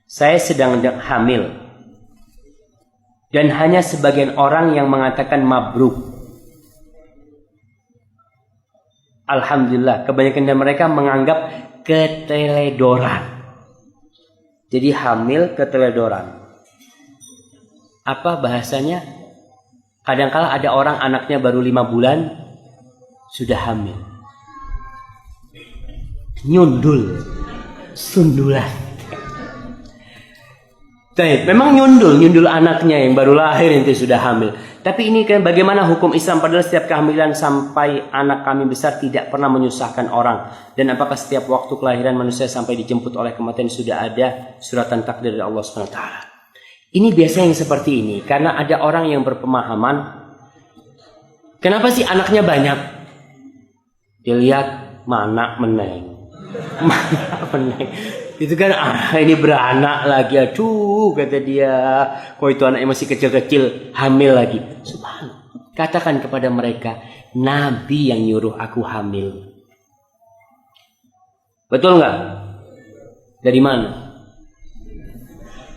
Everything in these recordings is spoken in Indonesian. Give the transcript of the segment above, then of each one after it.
saya sedang hamil. Dan hanya sebagian orang yang mengatakan mabruk. Alhamdulillah, kebanyakan dari mereka menganggap keteledoran. Jadi hamil keteledoran. Apa bahasanya? Kadang-kala ada orang anaknya baru 5 bulan sudah hamil. Nyundul, sundulan. Memang nyundul anaknya yang baru lahir itu sudah hamil. Tapi ini kan bagaimana hukum Islam, padahal setiap kehamilan sampai anak kami besar tidak pernah menyusahkan orang. Dan apakah setiap waktu kelahiran manusia sampai dijemput oleh kematian sudah ada suratan takdir dari Allah SWT? Ini biasanya yang seperti ini. Karena ada orang yang berpemahaman, kenapa sih anaknya banyak? Dilihat mana meneng. Mana meneng. Itu kan ini beranak lagi, aduh kata dia, kok itu anaknya masih kecil-kecil hamil lagi. Subhanallah. Katakan kepada mereka, Nabi yang nyuruh aku hamil. Betul nggak? Dari mana?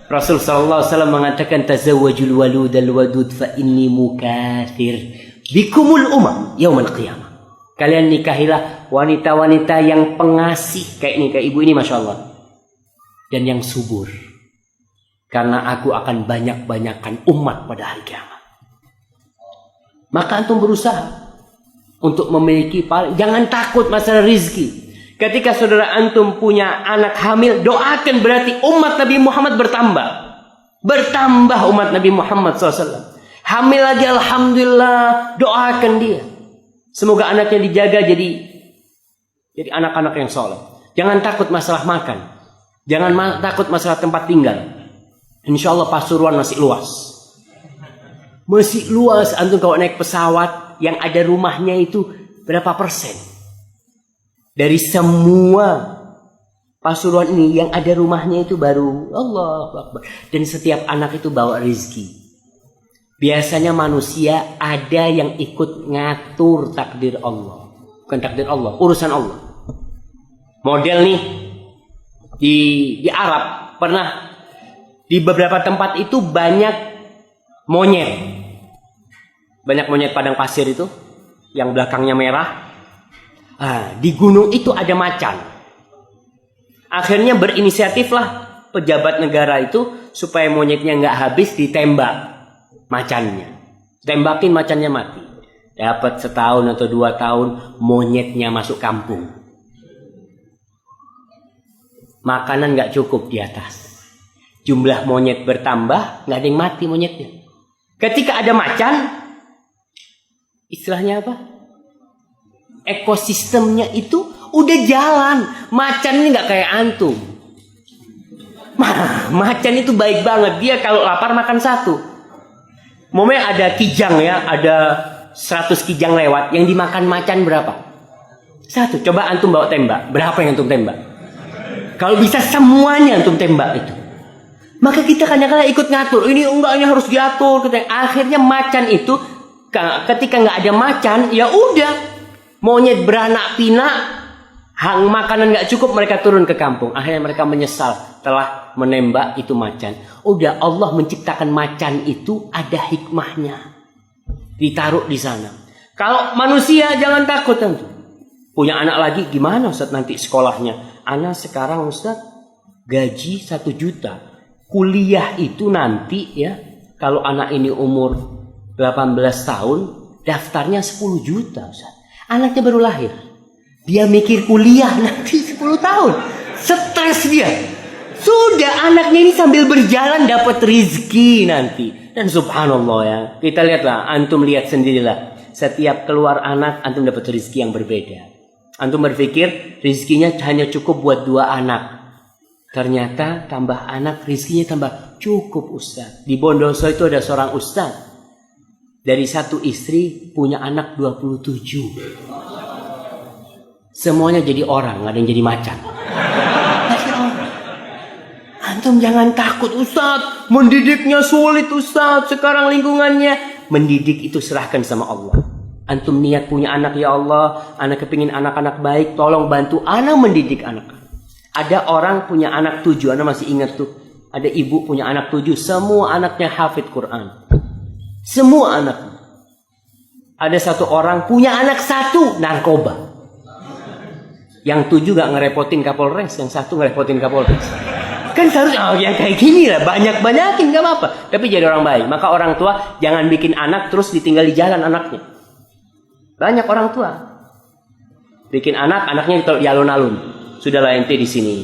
Rasul sallallahu alaihi wasallam mengatakan, tazawwajul waludal wadud fa inni mukathir bikumul umam yaumil qiyamah. Kalian nikahilah wanita-wanita yang pengasih kayak ini, kayak ibu ini, masya Allah. Dan yang subur, karena aku akan banyak-banyakan umat pada hari kiamat. Maka antum berusaha untuk memiliki, jangan takut masalah rizki. Ketika saudara antum punya anak hamil, doakan, berarti umat Nabi Muhammad bertambah. Bertambah umat Nabi Muhammad SAW. Hamil lagi, alhamdulillah, doakan dia. Semoga anaknya dijaga jadi anak-anak yang soleh. Jangan takut masalah makan. Jangan takut masalah tempat tinggal. Insya Allah Pasuruan masih luas. Masih luas. Antum kalau naik pesawat yang ada rumahnya itu berapa persen? Dari semua Pasuruan ini yang ada rumahnya itu baru Allahu Akbar. Dan setiap anak itu bawa rezeki. Biasanya manusia ada yang ikut ngatur takdir Allah. Bukan takdir Allah, urusan Allah. Model nih. Di Arab pernah di beberapa tempat itu banyak monyet. Banyak monyet padang pasir itu yang belakangnya merah. Di gunung itu ada macan. Akhirnya berinisiatiflah pejabat negara itu supaya monyetnya nggak habis, ditembak macannya. Tembakin macannya mati. Dapat setahun atau 2 tahun monyetnya masuk kampung. Makanan nggak cukup di atas. Jumlah monyet bertambah, nggak ada yang mati monyetnya. Ketika ada macan, istilahnya apa? Ekosistemnya itu udah jalan. Macan ini nggak kayak antum. Macan itu baik banget. Dia kalau lapar makan satu. Momennya ada kijang ya, ada 100 kijang lewat. Yang dimakan macan berapa? 1. Coba antum bawa tembak. Berapa yang antum tembak? Kalau bisa semuanya antum tembak itu. Maka kita kadang-kadang ikut ngatur. Ini enggaknya harus diatur. Akhirnya macan itu, ketika nggak ada macan, ya udah. Monyet beranak pinak, makanan nggak cukup, mereka turun ke kampung. Akhirnya mereka menyesal telah menembak itu macan. Udah, Allah menciptakan macan itu ada hikmahnya. Ditaruh di sana. Kalau manusia jangan takut tentu. Punya anak lagi gimana Ustaz nanti sekolahnya? Anak sekarang Ustaz gaji 1 juta. Kuliah itu nanti ya, kalau anak ini umur 18 tahun, daftarnya 10 juta Ustaz. Anaknya baru lahir. Dia mikir kuliah nanti 10 tahun. Stres dia. Sudah, anaknya ini sambil berjalan dapat rezeki nanti. Dan subhanallah ya, kita lihatlah, antum lihat sendirilah. Setiap keluar anak, antum dapat rezeki yang berbeda. Antum berpikir rezekinya hanya cukup buat 2 anak. Ternyata tambah anak rezekinya tambah cukup Ustaz. Di Bondoso itu ada seorang Ustaz. Dari 1 istri punya anak 27. Semuanya jadi orang, nggak ada yang jadi macan. Antum jangan takut Ustaz. Mendidiknya sulit Ustaz. Sekarang lingkungannya. Mendidik itu serahkan sama Allah. Antum niat punya anak, ya Allah, anak kepingin anak-anak baik, tolong bantu anak mendidik anak. Ada orang punya anak 7, anak masih ingat tuh. Ada ibu punya anak 7, semua anaknya hafid Quran. Semua anaknya. Ada satu orang punya anak 1 narkoba. Yang 7 gak ngerepotin Kapolres, yang 1 ngerepotin Kapolres. Kan seharusnya yang kayak gini lah, banyakin gak apa-apa. Tapi jadi orang baik. Maka orang tua jangan bikin anak terus ditinggal di jalan anaknya. Banyak orang tua bikin anaknya di alun-alun. Sudahlah ente di sini.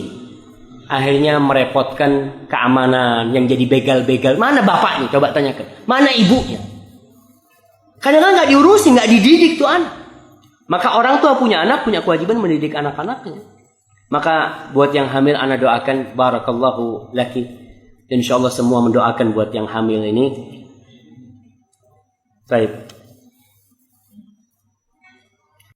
Akhirnya merepotkan keamanan, yang jadi begal-begal. Mana bapaknya? Coba tanyakan. Mana ibunya? Kadang-kadang nggak diurusin, nggak dididik tuh anak. Maka orang tua punya anak, punya kewajiban mendidik anak-anaknya. Maka buat yang hamil, ana doakan barakallahu laki. Dan insyaallah semua mendoakan buat yang hamil ini. Baik.